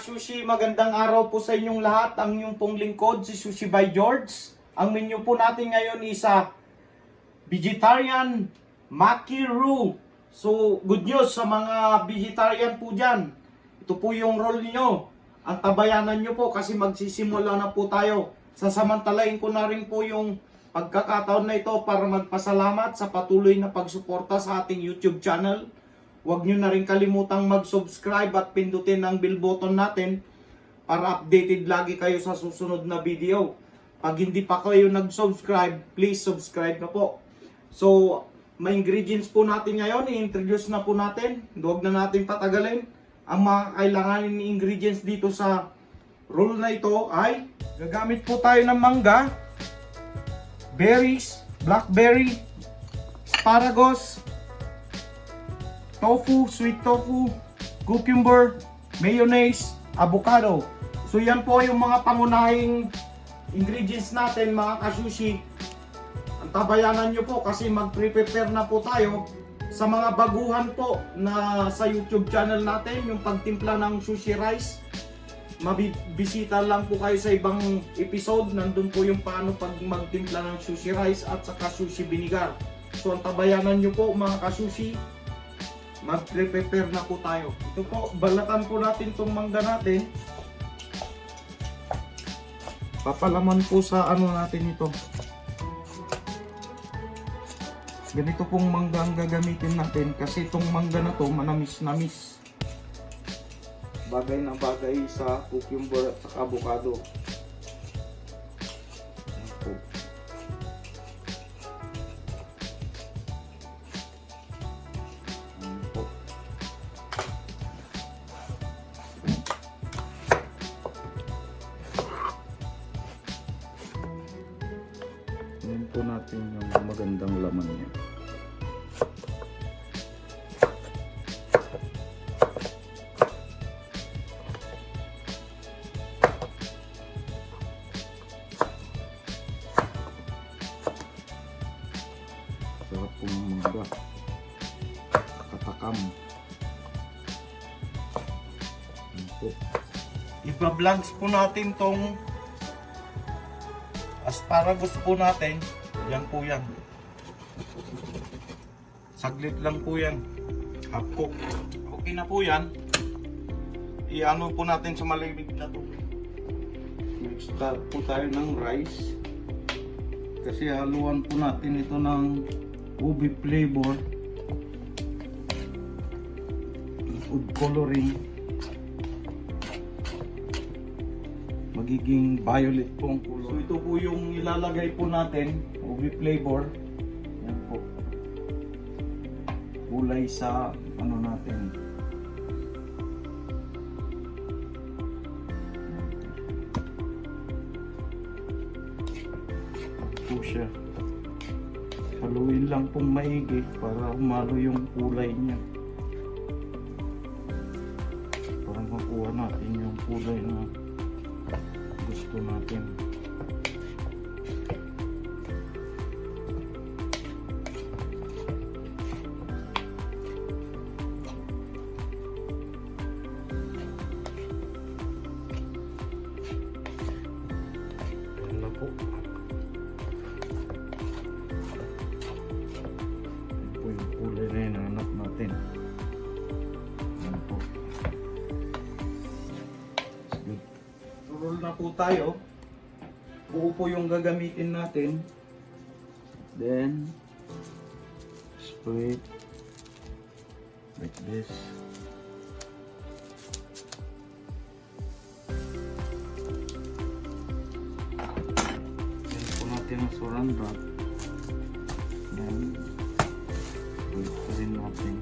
ka-sushi, magandang araw po sa inyong lahat. Ang inyong pong lingkod, si Sushi by George. Ang menu po natin ngayon is vegetarian makiru. So, good news sa mga vegetarian po dyan. Ito po yung role niyo. Ang tabayanan nyo po kasi magsisimula na po tayo. Sasamantalain ko na rin po yung pagkakataon na ito para magpasalamat sa patuloy na pagsuporta sa ating YouTube channel. Huwag nyo na rin kalimutang mag-subscribe at pindutin ang bell button natin para updated lagi kayo sa susunod na video. Pag hindi pa kayo nag-subscribe, please subscribe na po. So, may ingredients po natin ngayon. I-introduce na po natin. Huwag na natin patagalin. Ang mga kailanganin ni ingredients dito sa roll na ito ay gagamit po tayo ng mangga, berries, blackberry, asparagus, tofu, sweet tofu, cucumber, mayonnaise, avocado. So yan po yung mga pangunahing ingredients natin mga ka-sushi. Ang tabayanan nyo po kasi mag-prepare na po tayo sa mga baguhan po na sa YouTube channel natin, yung pagtimpla ng sushi rice. Mabibisita lang po kayo sa ibang episode. Nandun po yung paano pag magtimpla ng sushi rice at saka sushi vinegar. So ang tabayanan nyo po mga ka-sushi, mag-prepare na po tayo. Ito po, balatan po natin itong mangga natin. Papalaman po sa ano natin ito. Ganito pong mangga ang gagamitin natin kasi itong mangga na to manamis-namis. Bagay na bagay sa cucumber at sa avocado. Ayan po. Tingnan po natin yung magandang laman niya. Sarap po ng mangga. Katakam. Ayan po. Iba-blanch po natin tong asparagus po natin. Yan po yan. Saglit lang po yan. Half cook. Okay na po yan. I-ano po natin sa malamig na tubig. Start po tayo ng rice. Kasi haluan po natin ito ng ubi flavor. Food coloring. Magiging violet po ang kulay. So ito po yung ilalagay po natin, ubi flavor. Yan po. Kulay sa ano natin. Ito siya. Haluin lang pong maigi para umalo yung kulay niya. Para makuha natin yung kulay na gusto natin. Ayan na po. Ayan po yung kulay na hinahanap natin. Ayan po. Good. Roll na po tayo. Buo po yung gagamitin natin. Then spread like this. Then po natin ang saran wrap. Then wait pa rin natin.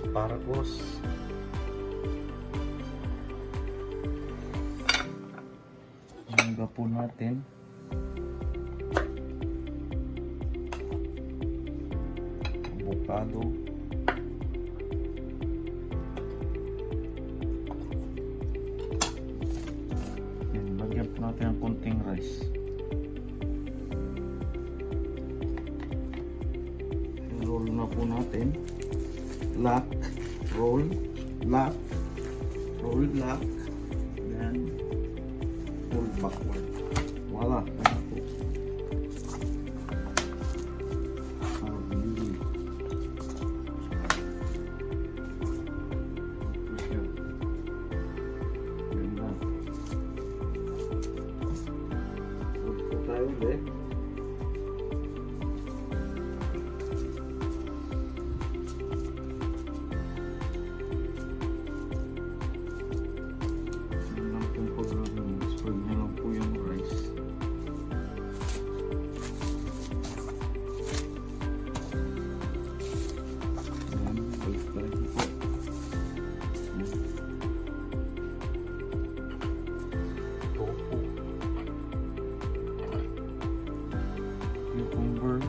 Asparagus, mangga po natin, avocado, natin ang konting rice. Roll na po natin. Lock, roll, lock, roll, lock, then roll backward. Voila! Ayan po. Really. Ganda. Roll po tayo ulit. Spread nyo lang po yung rice. Ayan, balik-balik po. Tofu. Cucumber.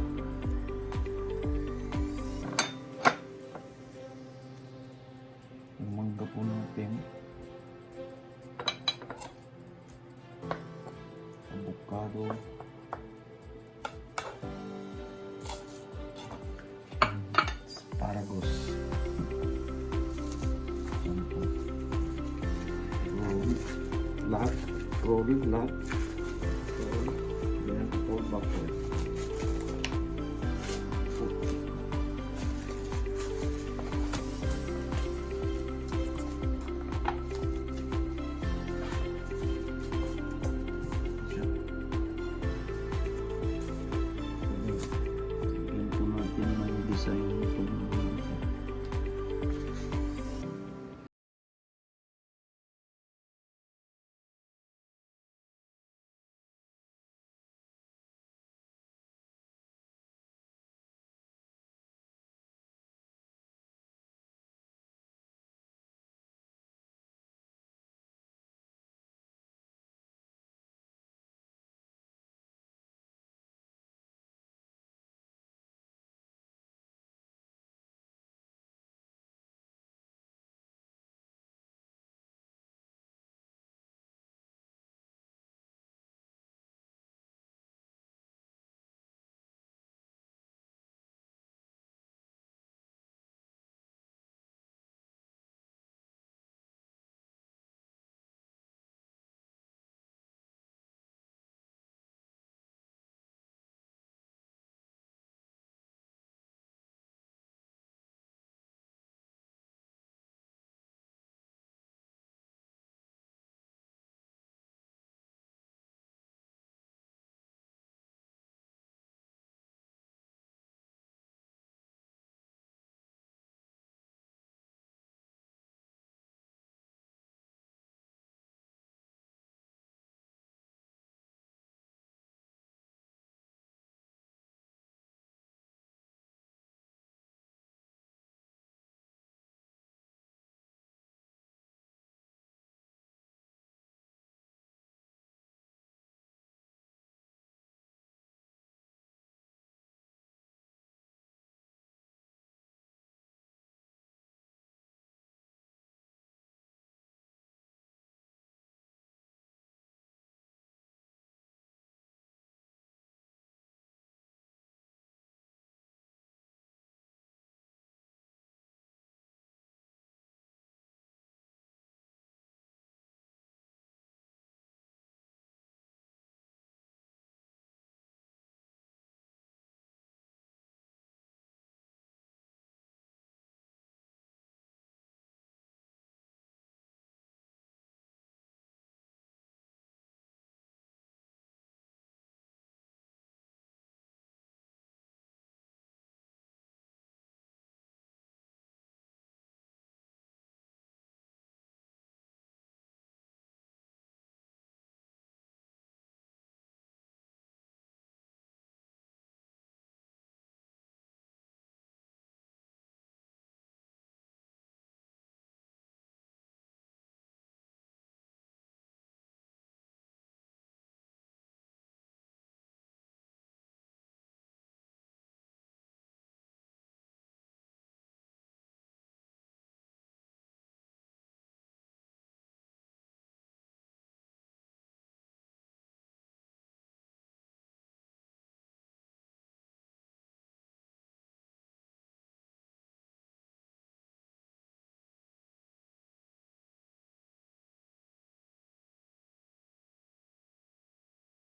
Yung mangga po natin. Avocado, asparagus, roll, lahat, then roll backward. Design ito.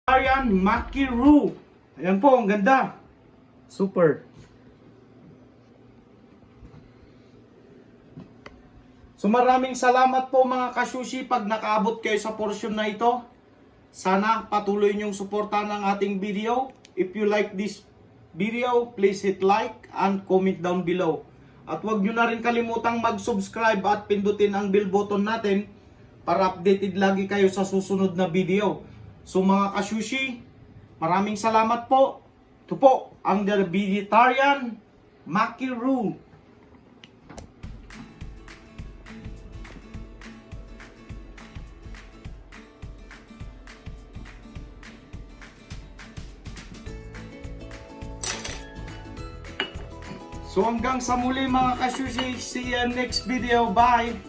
Vegetarian Maki Roux. Ayan po, ang ganda. Super. So maraming salamat po mga kasushi pag nakaabot kayo sa portion na ito. Sana patuloy niyong suportahan ang ating video. If you like this video, please hit like and comment down below. At huwag nyo na rin kalimutang mag-subscribe at pindutin ang bell button natin para updated lagi kayo sa susunod na video. So mga kasushi, maraming salamat po. Ito po ang The Vegetarian Maki Roux. So hanggang sa muli mga kasushi, see you next video. Bye!